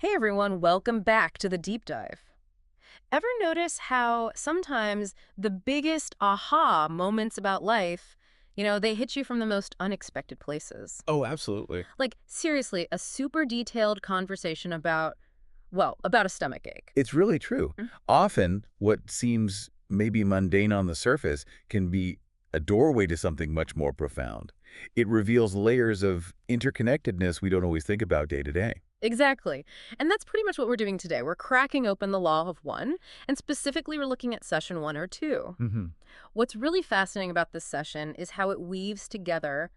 Hey everyone, welcome back to the deep dive. Ever notice how sometimes the biggest aha moments about life, they hit you from the most unexpected places? Oh, absolutely. Like, seriously, a super detailed conversation about a stomach ache. It's really true. Mm. Often, what seems maybe mundane on the surface can be a doorway to something much more profound. It reveals layers of interconnectedness we don't always think about day to day. Exactly. And that's pretty much what we're doing today. We're cracking open the law of one, and specifically we're looking at session one or two. Hmm. What's really fascinating about this session is how it weaves together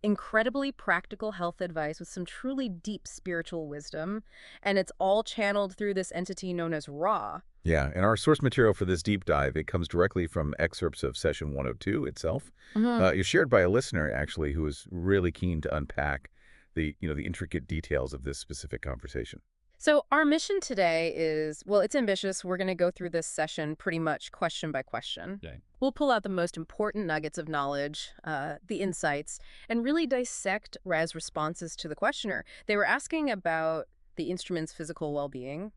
incredibly practical health advice with some truly deep spiritual wisdom. And it's all channeled through this entity known as Ra. Yeah, and our source material for this deep dive, it comes directly from excerpts of session 102 itself. Hmm. It's shared by a listener, actually, who was really keen to unpack the intricate details of this specific conversation. So, our mission today is, well, it's ambitious. We're going to go through this session pretty much question by question. Okay. We'll pull out the most important nuggets of knowledge, the insights, and really dissect Ra's responses to the questioner. They were asking about the instrument's physical well being,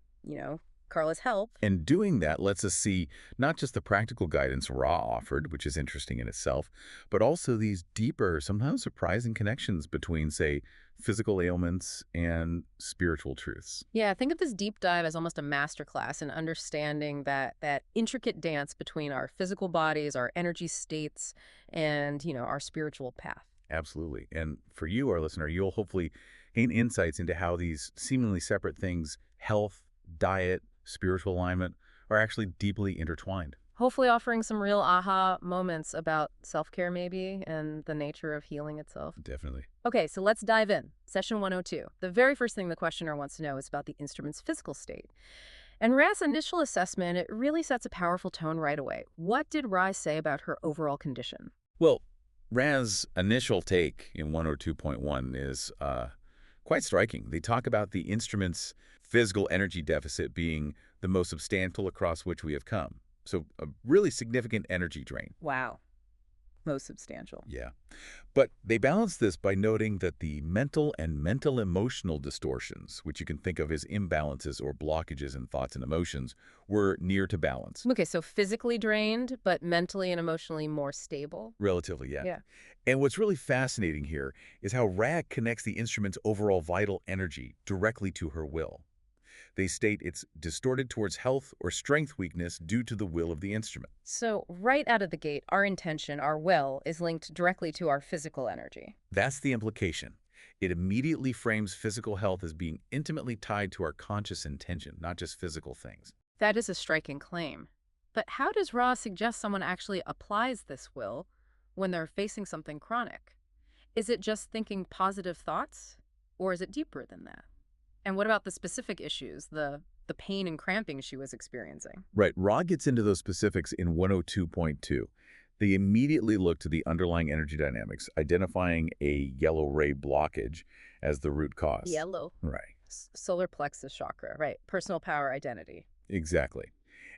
Carla's health. And doing that lets us see not just the practical guidance Ra offered, which is interesting in itself, but also these deeper, sometimes surprising connections between, say, physical ailments and spiritual truths. Yeah, think of this deep dive as almost a masterclass in understanding that intricate dance between our physical bodies, our energy states, and, our spiritual path. Absolutely. And for you, our listener, you'll hopefully gain insights into how these seemingly separate things, health, diet, spiritual alignment, are actually deeply intertwined. Hopefully offering some real aha moments about self-care maybe and the nature of healing itself. Definitely. Okay, so let's dive in. Session 102. The very first thing the questioner wants to know is about the instrument's physical state. And Ra's initial assessment, it really sets a powerful tone right away. What did Ra say about her overall condition? Well, Raz's initial take in 102.1 is quite striking. They talk about the instrument's physical energy deficit being the most substantial across which we have come. So a really significant energy drain. Wow, most substantial. Yeah. But they balance this by noting that the mental and mental-emotional distortions, which you can think of as imbalances or blockages in thoughts and emotions, were near to balance. Okay, so physically drained, but mentally and emotionally more stable. Relatively, yeah. Yeah. And what's really fascinating here is how RAG connects the instrument's overall vital energy directly to her will. They state it's distorted towards health or strength weakness due to the will of the instrument. So, right out of the gate, our intention, our will, is linked directly to our physical energy. That's the implication. It immediately frames physical health as being intimately tied to our conscious intention, not just physical things. That is a striking claim. But how does Ra suggest someone actually applies this will when they're facing something chronic? Is it just thinking positive thoughts, or is it deeper than that? And what about the specific issues, the pain and cramping she was experiencing? Right, Ra gets into those specifics in 102.2. They immediately look to the underlying energy dynamics, identifying a yellow ray blockage as the root cause. Yellow. Right, Solar plexus chakra, right. Personal power identity. exactly.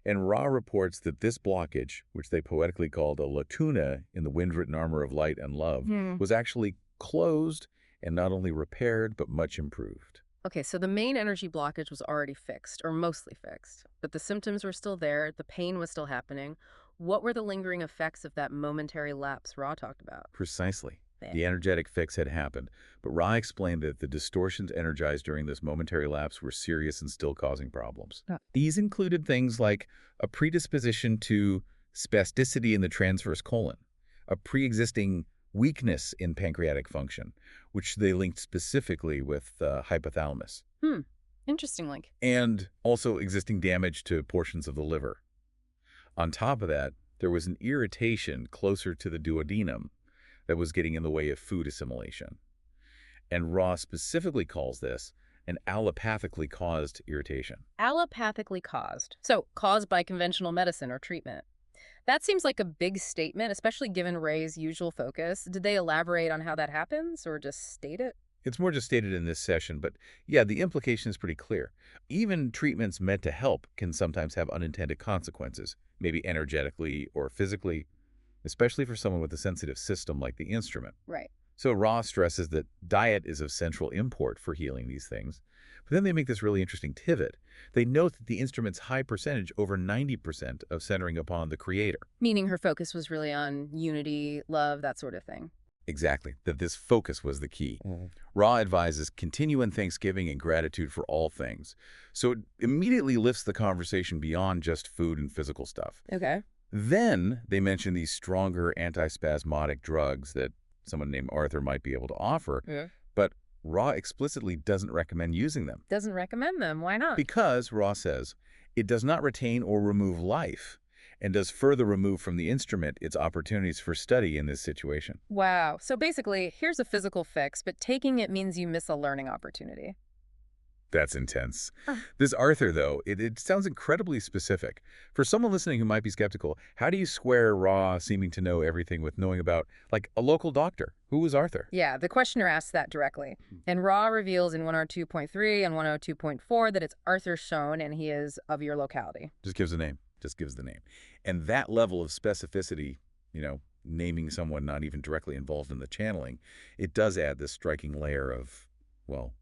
And Ra reports that this blockage, which they poetically called a lacuna in the wind-written armor of light and love, Hmm. was actually closed and not only repaired, but much improved. Okay, so the main energy blockage was already fixed, or mostly fixed, but the symptoms were still there, the pain was still happening. What were the lingering effects of that momentary lapse Ra talked about? Precisely. Yeah. The energetic fix had happened, but Ra explained that the distortions energized during this momentary lapse were serious and still causing problems. Yeah. These included things like a predisposition to spasticity in the transverse colon, a pre-existing weakness in pancreatic function, which they linked specifically with hypothalamus, Hmm, interesting link. and also existing damage to portions of the liver. On top of that, there was an irritation closer to the duodenum that was getting in the way of food assimilation. And Ross specifically calls this an allopathically caused irritation. Allopathically caused. So, caused by conventional medicine or treatment. That seems like a big statement, especially given Ray's usual focus. Did they elaborate on how that happens or just state it? It's more just stated in this session, but yeah, the implication is pretty clear. Even treatments meant to help can sometimes have unintended consequences, maybe energetically or physically, especially for someone with a sensitive system like the instrument. Right. So Ross stresses that diet is of central import for healing these things, But then they make this really interesting pivot. They note that the instrument's high percentage, over 90%, of centering upon the creator. Meaning her focus was really on unity, love, that sort of thing. Exactly, that this focus was the key. Mhm. Ra advises continue in thanksgiving and gratitude for all things. So it immediately lifts the conversation beyond just food and physical stuff. Okay. Then they mention these stronger antispasmodic drugs that someone named Arthur might be able to offer, Yeah. but Ra explicitly doesn't recommend using them. Doesn't recommend them. Why not? Because, Ra says, it does not retain or remove life, and does further remove from the instrument its opportunities for study in this situation. Wow. So basically, here's a physical fix, but taking it means you miss a learning opportunity. That's intense. Uh. This Arthur, though, it sounds incredibly specific. For someone listening who might be skeptical, how do you square Ra seeming to know everything with knowing about, like, a local doctor? Who was Arthur? Yeah, the questioner asks that directly. And Ra reveals in 102.3 and 102.4 that it's Arthur Schoen and he is of your locality. Just gives the name. Just gives the name. And that level of specificity, naming someone not even directly involved in the channeling, it does add this striking layer of, well,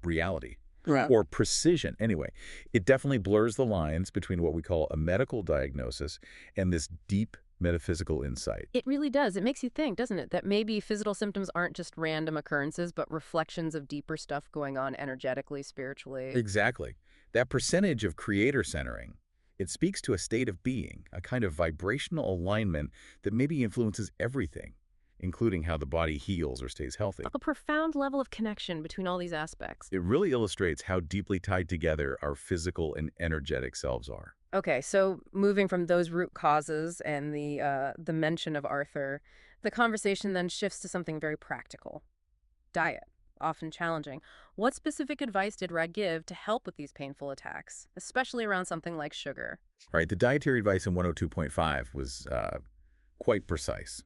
reality. Right. Or precision. Anyway, it definitely blurs the lines between what we call a medical diagnosis and this deep metaphysical insight. It really does. It makes you think, doesn't it, that maybe physical symptoms aren't just random occurrences, but reflections of deeper stuff going on energetically, spiritually. Exactly. That percentage of creator centering, it speaks to a state of being, a kind of vibrational alignment that maybe influences everything, including how the body heals or stays healthy. A profound level of connection between all these aspects. It really illustrates how deeply tied together our physical and energetic selves are. Okay, so moving from those root causes and the mention of Arthur, the conversation then shifts to something very practical. Diet, often challenging. What specific advice did Ra give to help with these painful attacks, especially around something like sugar? Right, the dietary advice in 102.5 was quite precise.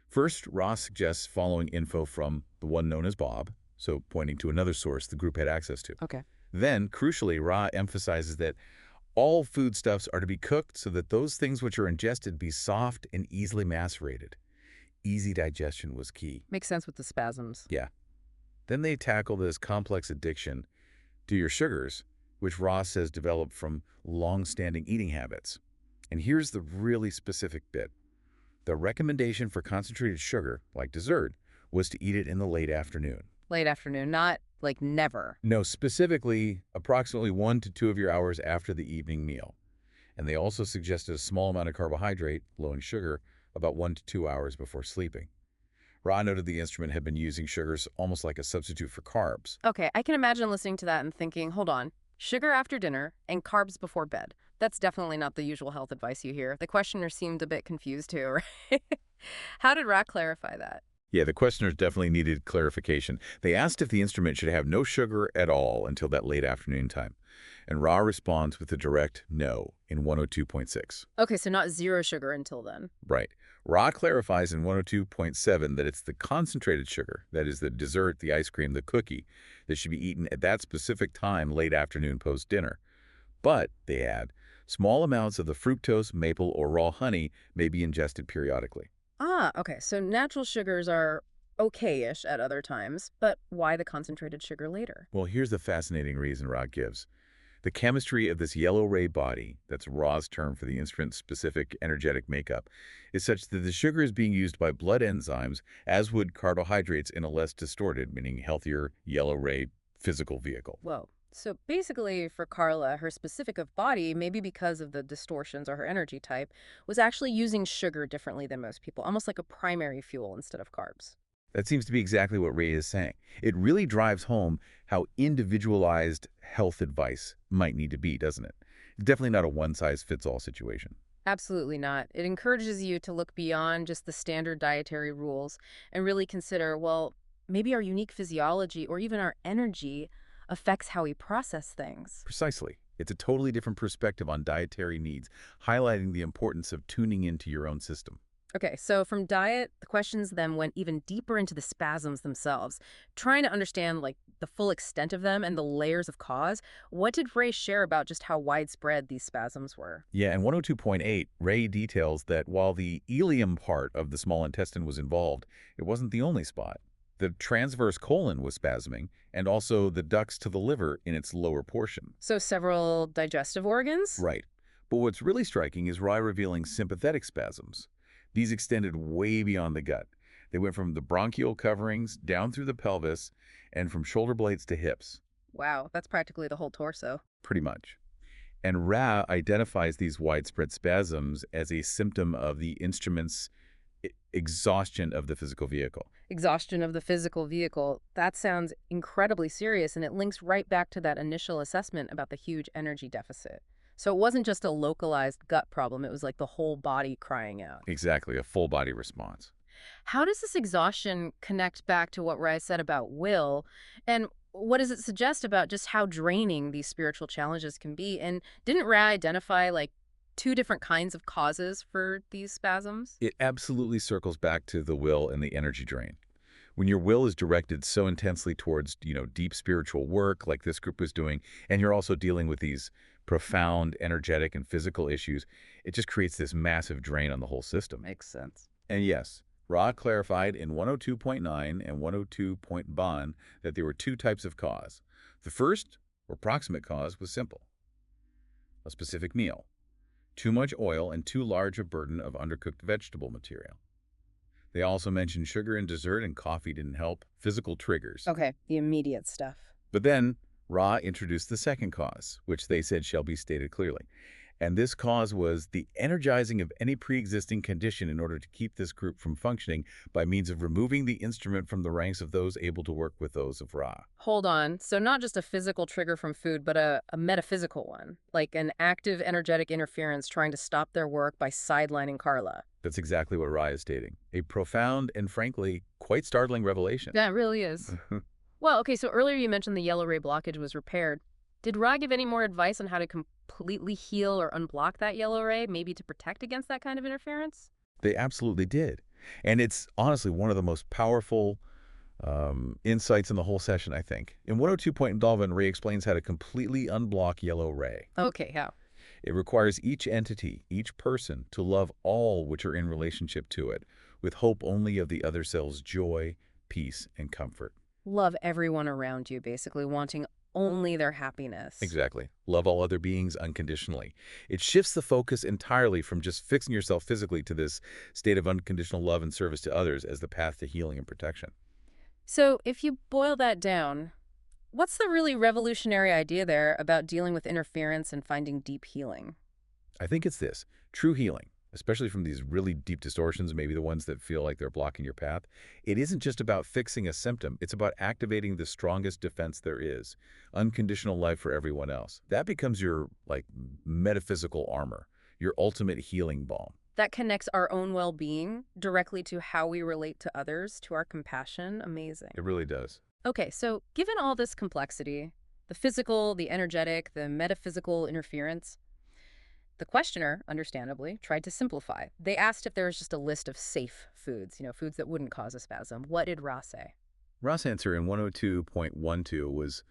First, Ross suggests following info from the one known as Bob, so pointing to another source the group had access to. Okay. Then, crucially, Ra emphasizes that all foodstuffs are to be cooked so that those things which are ingested be soft and easily macerated. Easy digestion was key. Makes sense with the spasms. Yeah. Then they tackle this complex addiction to your sugars, which Ross says developed from long-standing eating habits. And here's the really specific bit. The recommendation for concentrated sugar, like dessert, was to eat it in the late afternoon. Late afternoon, not like never. No, specifically approximately 1 to 2 of your hours after the evening meal. And they also suggested a small amount of carbohydrate, low in sugar, about 1 to 2 hours before sleeping. Ra noted the instrument had been using sugars almost like a substitute for carbs. Okay, I can imagine listening to that and thinking, hold on, sugar after dinner and carbs before bed. That's definitely not the usual health advice you hear. The questioner seemed a bit confused too, right? How did Ra clarify that? Yeah, the questioners definitely needed clarification. They asked if the instrument should have no sugar at all until that late afternoon time. And Ra responds with a direct no in 102.6. Okay, so not zero sugar until then. Right. Ra clarifies in 102.7 that it's the concentrated sugar, that is the dessert, the ice cream, the cookie, that should be eaten at that specific time late afternoon post-dinner. But, they add, small amounts of the fructose, maple, or raw honey may be ingested periodically. Ah, okay, so natural sugars are okay-ish at other times, but why the concentrated sugar later? Well, here's the fascinating reason Ra gives. The chemistry of this yellow ray body, that's Ra's term for the instrument's specific energetic makeup, is such that the sugar is being used by blood enzymes, as would carbohydrates in a less distorted, meaning healthier, yellow ray physical vehicle. Whoa. So basically, for Carla, her specific of body, maybe because of the distortions or her energy type, was actually using sugar differently than most people, almost like a primary fuel instead of carbs. That seems to be exactly what Ray is saying. It really drives home how individualized health advice might need to be, doesn't it? It's definitely not a one-size-fits-all situation. Absolutely not. It encourages you to look beyond just the standard dietary rules and really consider, well, maybe our unique physiology or even our energy affects how we process things. Precisely. It's a totally different perspective on dietary needs, highlighting the importance of tuning into your own system. Okay, so from diet, the questions then went even deeper into the spasms themselves, trying to understand like the full extent of them and the layers of cause. What did Ray share about just how widespread these spasms were? Yeah, in 102.8, Ray details that while the ileum part of the small intestine was involved, it wasn't the only spot. The transverse colon was spasming, and also the ducts to the liver in its lower portion. So several digestive organs? Right. But what's really striking is Rye revealing sympathetic spasms. These extended way beyond the gut. They went from the bronchial coverings down through the pelvis and from shoulder blades to hips, Wow, that's practically the whole torso. pretty much. And Ra identifies these widespread spasms as a symptom of the instrument's exhaustion of the physical vehicle. Exhaustion of the physical vehicle. That sounds incredibly serious, and it links right back to that initial assessment about the huge energy deficit. So it wasn't just a localized gut problem, it was like the whole body crying out. Exactly, a full body response. How does this exhaustion connect back to what Rai said about will? And what does it suggest about just how draining these spiritual challenges can be? And didn't Rai identify like two different kinds of causes for these spasms? It absolutely circles back to the will and the energy drain. When your will is directed so intensely towards, deep spiritual work like this group was doing, and you're also dealing with these profound energetic and physical issues, it just creates this massive drain on the whole system. Makes sense. And yes, Ra clarified in 102.9 and 102.ban that there were two types of cause. The first, or proximate cause, was simple. A specific meal. Too much oil and too large a burden of undercooked vegetable material. They also mentioned sugar in dessert and coffee didn't help, physical triggers. Okay, the immediate stuff. But then Ra introduced the second cause, which they said shall be stated clearly. And this cause was the energizing of any pre-existing condition in order to keep this group from functioning by means of removing the instrument from the ranks of those able to work with those of Ra. Hold on. So not just a physical trigger from food, but a metaphysical one, like an active energetic interference trying to stop their work by sidelining Carla. That's exactly what Ra is stating. A profound and, frankly, quite startling revelation. Yeah, it really is. Well, okay, so earlier you mentioned the yellow ray blockage was repaired. Did Ra give any more advice on how to completely heal or unblock that yellow ray, maybe to protect against that kind of interference? They absolutely did. And it's honestly one of the most powerful insights in the whole session, I think. In 102.Dalvan, Ray explains how to completely unblock yellow ray. Okay, how? It requires each entity, each person, to love all which are in relationship to it, with hope only of the other self's joy, peace, and comfort. Love everyone around you, basically wanting only their happiness. Exactly. Love all other beings unconditionally. It shifts the focus entirely from just fixing yourself physically to this state of unconditional love and service to others as the path to healing and protection. So if you boil that down, what's the really revolutionary idea there about dealing with interference and finding deep healing? I think it's this. True healing, especially from these really deep distortions, maybe the ones that feel like they're blocking your path, it isn't just about fixing a symptom. It's about activating the strongest defense there is, unconditional love for everyone else. That becomes your, metaphysical armor, your ultimate healing balm. That connects our own well-being directly to how we relate to others, to our compassion. Amazing. It really does. Okay, so given all this complexity, the physical, the energetic, the metaphysical interference, the questioner, understandably, tried to simplify. They asked if there was just a list of safe foods, foods that wouldn't cause a spasm. What did Ra say? Ra's answer in 102.12 was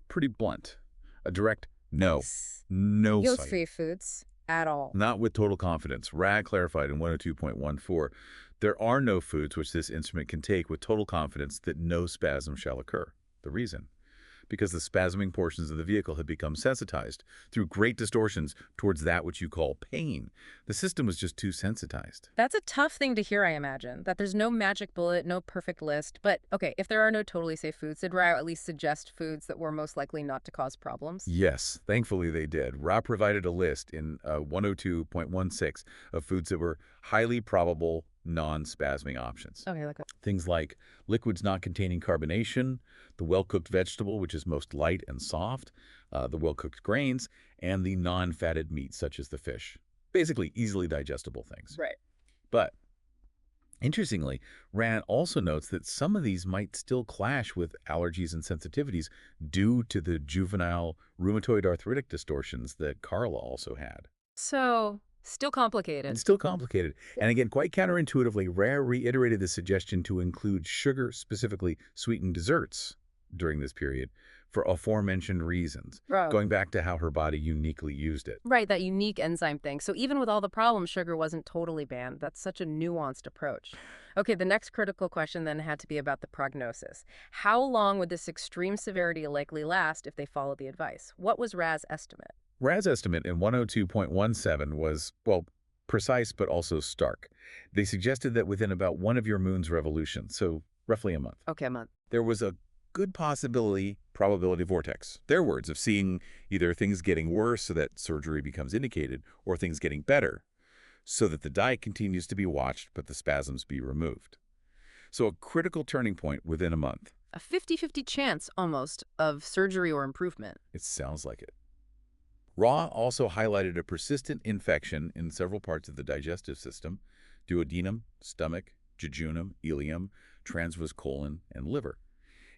pretty blunt. A direct no. No sight. Guilt-free foods at all. Not with total confidence. Ra clarified in 102.14, there are no foods which this instrument can take with total confidence that no spasm shall occur. The reason? Because the spasming portions of the vehicle had become sensitized through great distortions towards that which you call pain. The system was just too sensitized. That's a tough thing to hear, I imagine, that there's no magic bullet, no perfect list. But, okay, if there are no totally safe foods, did Ra at least suggest foods that were most likely not to cause problems? Yes, thankfully they did. Ra provided a list in 102.16 of foods that were highly probable non-spasming options. Okay, Things like liquids not containing carbonation, the well-cooked vegetable, which is most light and soft, the well-cooked grains, and the non-fatted meats, such as the fish. Basically, easily digestible things. Right. But interestingly, Rand also notes that some of these might still clash with allergies and sensitivities due to the juvenile rheumatoid arthritic distortions that Carla also had. So, still complicated. It's still complicated. And again, quite counterintuitively, Rare reiterated the suggestion to include sugar, specifically sweetened desserts, during this period for aforementioned reasons, Bro. going back to how her body uniquely used it. Right, that unique enzyme thing. So even with all the problems, sugar wasn't totally banned. That's such a nuanced approach. Okay, the next critical question then had to be about the prognosis. How long would this extreme severity likely last if they followed the advice? What was Raz's estimate? Rad's estimate in 102.17 was, well, precise but also stark. They suggested that within about one of your moon's revolutions, so roughly a month, Okay, a month. there was a good probability vortex. Their words of seeing either things getting worse so that surgery becomes indicated, or things getting better so that the diet continues to be watched but the spasms be removed. So a critical turning point within a month. A 50-50 chance, almost, of surgery or improvement. It sounds like it. Ra also highlighted a persistent infection in several parts of the digestive system: duodenum, stomach, jejunum, ileum, transverse colon, and liver,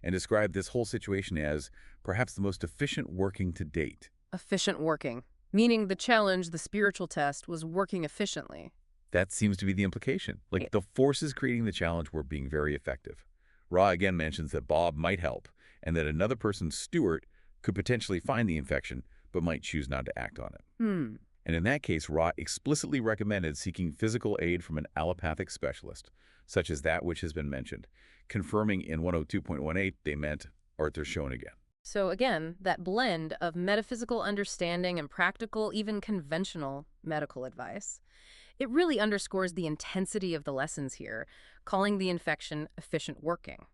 and described this whole situation as perhaps the most efficient working to date. Efficient working. Meaning the challenge, the spiritual test, was working efficiently. That seems to be the implication. Like the forces creating the challenge were being very effective. Ra again mentions that Bob might help, and that another person, Stuart, could potentially find the infection, but might choose not to act on it. And in that case, Ra explicitly recommended seeking physical aid from an allopathic specialist, such as that which has been mentioned, confirming in 102.18 they meant Arthur Schoenigan. So again, that blend of metaphysical understanding and practical, even conventional medical advice, it really underscores the intensity of the lessons here, calling the infection efficient working.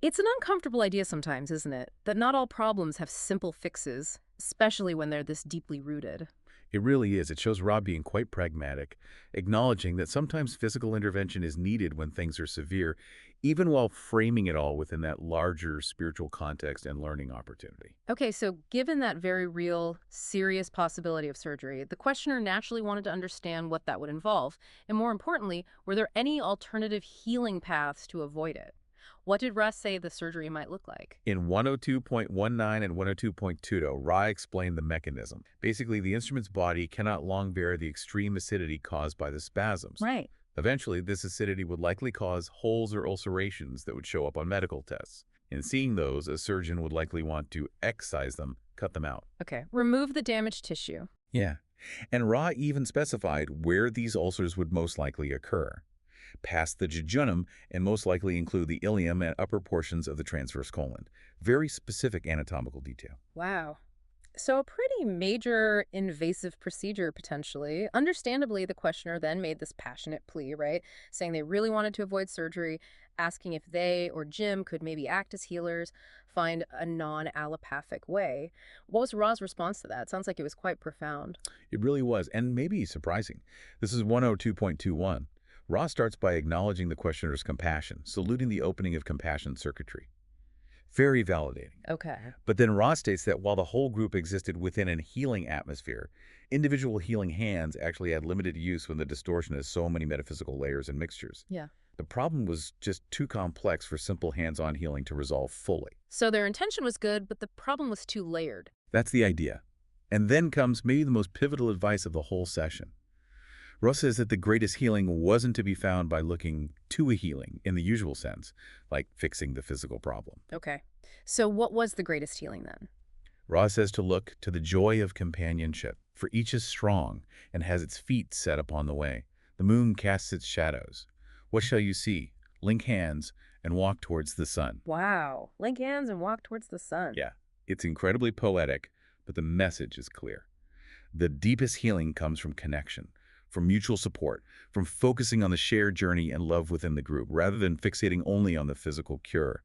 It's an uncomfortable idea sometimes, isn't it? That not all problems have simple fixes, especially when they're this deeply rooted. It really is. It shows Ra being quite pragmatic, acknowledging that sometimes physical intervention is needed when things are severe, even while framing it all within that larger spiritual context and learning opportunity. Okay, so given that very real, serious possibility of surgery, the questioner naturally wanted to understand what that would involve. And more importantly, were there any alternative healing paths to avoid it? What did Russ say the surgery might look like? In 102.19 and 102.20, Ra explained the mechanism. Basically, the instrument's body cannot long bear the extreme acidity caused by the spasms. Right. Eventually, this acidity would likely cause holes or ulcerations that would show up on medical tests. In seeing those, a surgeon would likely want to excise them, cut them out. Okay, remove the damaged tissue. Yeah. And Ra even specified where these ulcers would most likely occur: past the jejunum, and most likely include the ileum and upper portions of the transverse colon. Very specific anatomical detail. Wow. So a pretty major invasive procedure, potentially. Understandably, the questioner then made this passionate plea, right? Saying they really wanted to avoid surgery, asking if they or Jim could maybe act as healers, find a non-allopathic way. What was Ra's response to that? Sounds like it was quite profound. It really was, and maybe surprising. This is 102.21. Ra starts by acknowledging the questioner's compassion, saluting the opening of compassion circuitry. Very validating. Okay. But then Ra states that while the whole group existed within a healing atmosphere, individual healing hands actually had limited use when the distortion has so many metaphysical layers and mixtures. Yeah. The problem was just too complex for simple hands-on healing to resolve fully. So their intention was good, but the problem was too layered. That's the idea. And then comes maybe the most pivotal advice of the whole session. Russ says that the greatest healing wasn't to be found by looking to a healing in the usual sense, like fixing the physical problem. Okay. So what was the greatest healing then? Ross says to look to the joy of companionship, for each is strong and has its feet set upon the way. The moon casts its shadows. What shall you see? Link hands and walk towards the sun. Wow. Link hands and walk towards the sun. Yeah, it's incredibly poetic, but the message is clear. The deepest healing comes from connection, from mutual support, from focusing on the shared journey and love within the group, rather than fixating only on the physical cure.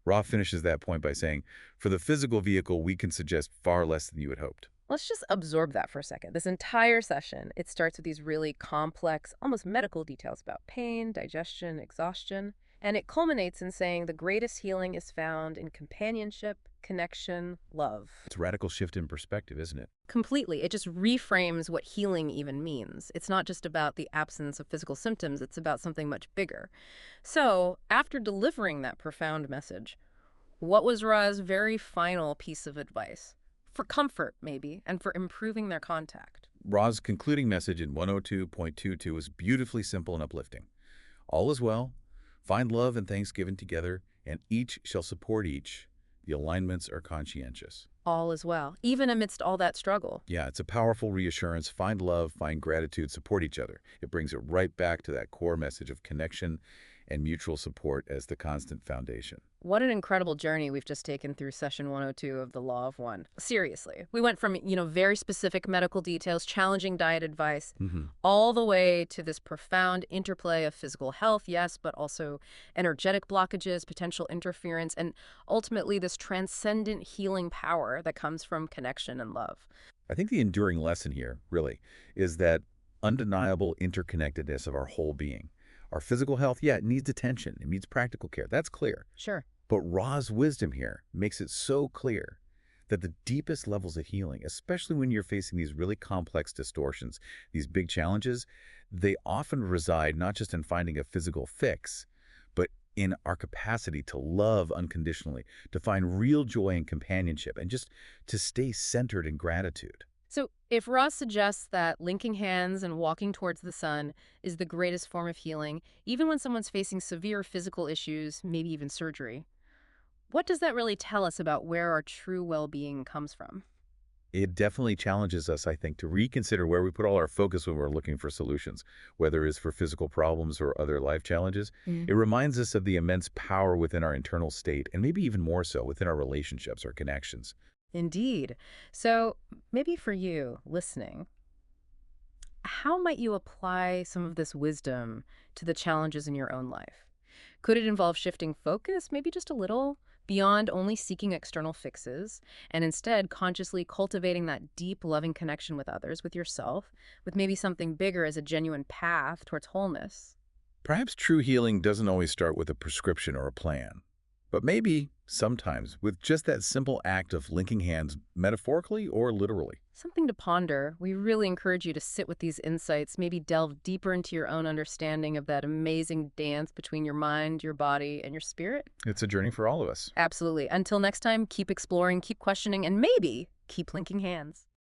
Ra finishes that point by saying, for the physical vehicle, we can suggest far less than you had hoped. Let's just absorb that for a second. This entire session, it starts with these really complex, almost medical details about pain, digestion, exhaustion, and it culminates in saying the greatest healing is found in companionship, connection, love. It's a radical shift in perspective, isn't it? Completely. It just reframes what healing even means. It's not just about the absence of physical symptoms, it's about something much bigger. So, after delivering that profound message, what was Ra's very final piece of advice? For comfort, maybe, and for improving their contact. Ra's concluding message in 102.22 was beautifully simple and uplifting. All is well. Find love and thanksgiving together, and each shall support each. The alignments are conscientious. All is well, even amidst all that struggle. Yeah, it's a powerful reassurance. Find love, find gratitude, support each other. It brings it right back to that core message of connection and mutual support as the constant foundation. What an incredible journey we've just taken through session 102 of the Law of One. Seriously, we went from, very specific medical details, challenging diet advice, Hmm. all the way to this profound interplay of physical health, yes, but also energetic blockages, potential interference, and ultimately this transcendent healing power that comes from connection and love. I think the enduring lesson here, really, is that undeniable interconnectedness of our whole being. Our physical health, yeah, it needs attention. It needs practical care. That's clear. Sure. But Ra's wisdom here makes it so clear that the deepest levels of healing, especially when you're facing these really complex distortions, these big challenges, they often reside not just in finding a physical fix, but in our capacity to love unconditionally, to find real joy and companionship, and just to stay centered in gratitude. So, if Ross suggests that linking hands and walking towards the sun is the greatest form of healing, even when someone's facing severe physical issues, maybe even surgery, what does that really tell us about where our true well-being comes from? It definitely challenges us, I think, to reconsider where we put all our focus when we're looking for solutions, whether it's for physical problems or other life challenges. Mm. It reminds us of the immense power within our internal state, and maybe even more so within our relationships or connections. Indeed. So, maybe for you listening, how might you apply some of this wisdom to the challenges in your own life? Could it involve shifting focus, maybe just a little, beyond only seeking external fixes, and instead consciously cultivating that deep, loving connection with others, with yourself, with maybe something bigger as a genuine path towards wholeness? Perhaps true healing doesn't always start with a prescription or a plan, but maybe, sometimes, with just that simple act of linking hands metaphorically or literally. Something to ponder. We really encourage you to sit with these insights, maybe delve deeper into your own understanding of that amazing dance between your mind, your body, and your spirit. It's a journey for all of us. Absolutely. Until next time, keep exploring, keep questioning, and maybe keep linking hands.